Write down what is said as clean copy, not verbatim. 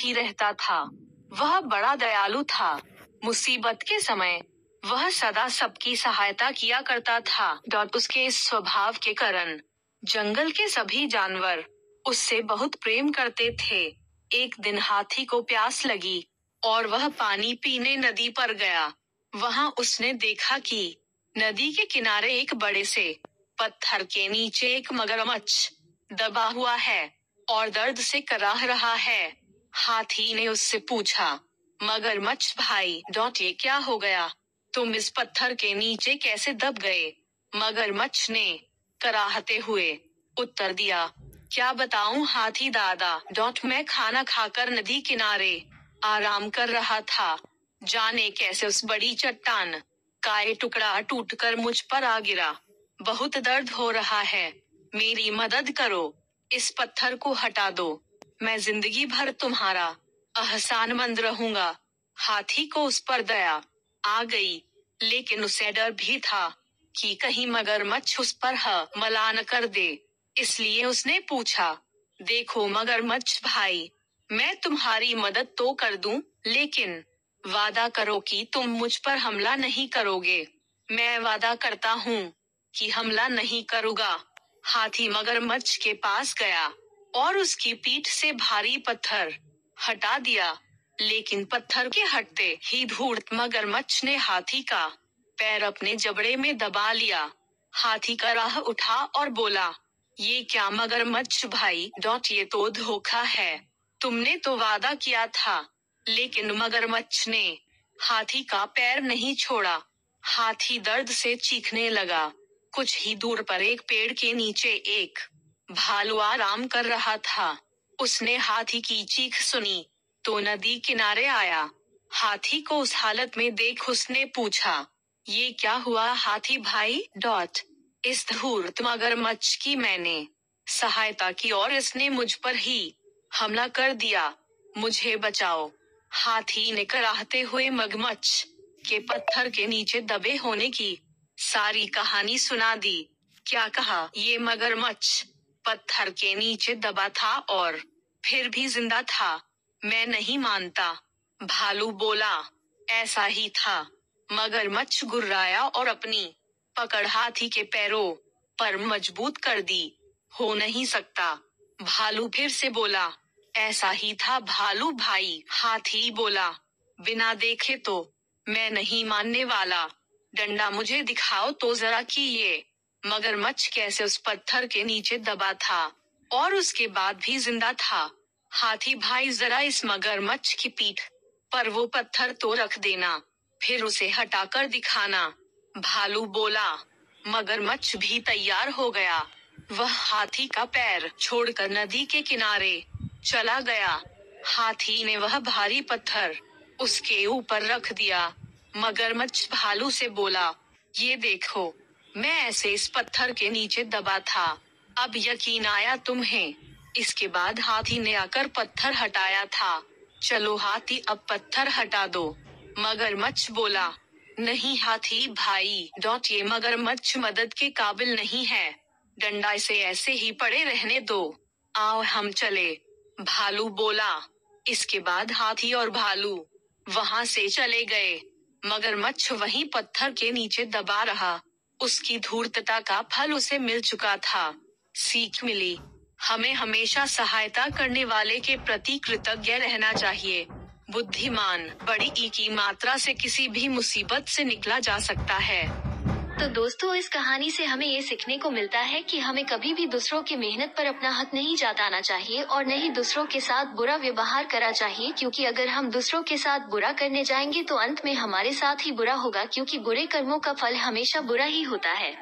हाथी रहता था। वह बड़ा दयालु था। मुसीबत के समय वह सदा सबकी सहायता किया करता था। उसके इस स्वभाव के कारण जंगल के सभी जानवर उससे बहुत प्रेम करते थे। एक दिन हाथी को प्यास लगी और वह पानी पीने नदी पर गया। वहां उसने देखा कि नदी के किनारे एक बड़े से पत्थर के नीचे एक मगरमच्छ दबा हुआ है और दर्द से कराह रहा है। हाथी ने उससे पूछा, मगरमच्छ भाई, ये क्या हो गया? तुम इस पत्थर के नीचे कैसे दब गए? मगरमच्छ ने कराहते हुए उत्तर दिया, क्या बताऊं हाथी दादा, मैं खाना खाकर नदी किनारे आराम कर रहा था। जाने कैसे उस बड़ी चट्टान का एक टुकड़ा टूटकर मुझ पर आ गिरा। बहुत दर्द हो रहा है, मेरी मदद करो, इस पत्थर को हटा दो, मैं जिंदगी भर तुम्हारा एहसानमंद रहूंगा। हाथी को उस पर दया आ गई, लेकिन उसे डर भी था कि कहीं मगरमच्छ उस पर हमला न कर दे। इसलिए उसने पूछा, देखो मगरमच्छ भाई, मैं तुम्हारी मदद तो कर दूं, लेकिन वादा करो कि तुम मुझ पर हमला नहीं करोगे। मैं वादा करता हूँ कि हमला नहीं करूंगा। हाथी मगरमच्छ के पास गया और उसकी पीठ से भारी पत्थर हटा दिया, लेकिन पत्थर के हटते ही धूर्त मगरमच्छ ने हाथी का पैर अपने जबड़े में दबा लिया। हाथी कराह उठा और बोला, ये क्या मगरमच्छ भाई, ये तो धोखा है। तुमने तो वादा किया था। लेकिन मगरमच्छ ने हाथी का पैर नहीं छोड़ा। हाथी दर्द से चीखने लगा। कुछ ही दूर पर एक पेड़ के नीचे एक भालू आराम कर रहा था। उसने हाथी की चीख सुनी तो नदी किनारे आया। हाथी को उस हालत में देख उसने पूछा, ये क्या हुआ हाथी भाई? इस धूर्त मगरमच्छ की मैंने सहायता की और इसने मुझ पर ही हमला कर दिया, मुझे बचाओ। हाथी ने कराहते हुए मगरमच्छ के पत्थर के नीचे दबे होने की सारी कहानी सुना दी। क्या कहा? ये मगरमच्छ पत्थर के नीचे दबा था और फिर भी जिंदा था। मैं नहीं मानता। भालू बोला, ऐसा ही था। मगरमच्छ गुर्राया और अपनी पकड़ हाथी के पैरों पर मजबूत कर दी। हो नहीं सकता। भालू फिर से बोला, ऐसा ही था भालू भाई। हाथी बोला, बिना देखे तो मैं नहीं मानने वाला। डंडा मुझे दिखाओ तो जरा कि ये मगरमच्छ कैसे उस पत्थर के नीचे दबा था और उसके बाद भी जिंदा था। हाथी भाई, जरा इस मगरमच्छ की पीठ पर वो पत्थर तो रख देना, फिर उसे हटाकर दिखाना। भालू बोला। मगरमच्छ भी तैयार हो गया। वह हाथी का पैर छोड़कर नदी के किनारे चला गया। हाथी ने वह भारी पत्थर उसके ऊपर रख दिया। मगरमच्छ भालू से बोला, ये देखो, मैं ऐसे इस पत्थर के नीचे दबा था। अब यकीन आया तुम्हें? इसके बाद हाथी ने आकर पत्थर हटाया था। चलो हाथी, अब पत्थर हटा दो। मगरमच्छ बोला, नहीं हाथी भाई, ये मगरमच्छ मदद के काबिल नहीं है। डंडा इसे ऐसे ही पड़े रहने दो। आओ हम चले। भालू बोला। इसके बाद हाथी और भालू वहां से चले गए। मगरमच्छ वहीं पत्थर के नीचे दबा रहा। उसकी धूर्तता का फल उसे मिल चुका था। सीख मिली, हमें हमेशा सहायता करने वाले के प्रति कृतज्ञ रहना चाहिए। बुद्धिमान बड़ी ई की मात्रा से किसी भी मुसीबत से निकला जा सकता है। तो दोस्तों, इस कहानी से हमें ये सीखने को मिलता है कि हमें कभी भी दूसरों की मेहनत पर अपना हक नहीं जताना चाहिए और नहीं दूसरों के साथ बुरा व्यवहार करा चाहिए, क्योंकि अगर हम दूसरों के साथ बुरा करने जाएंगे तो अंत में हमारे साथ ही बुरा होगा, क्योंकि बुरे कर्मों का फल हमेशा बुरा ही होता है।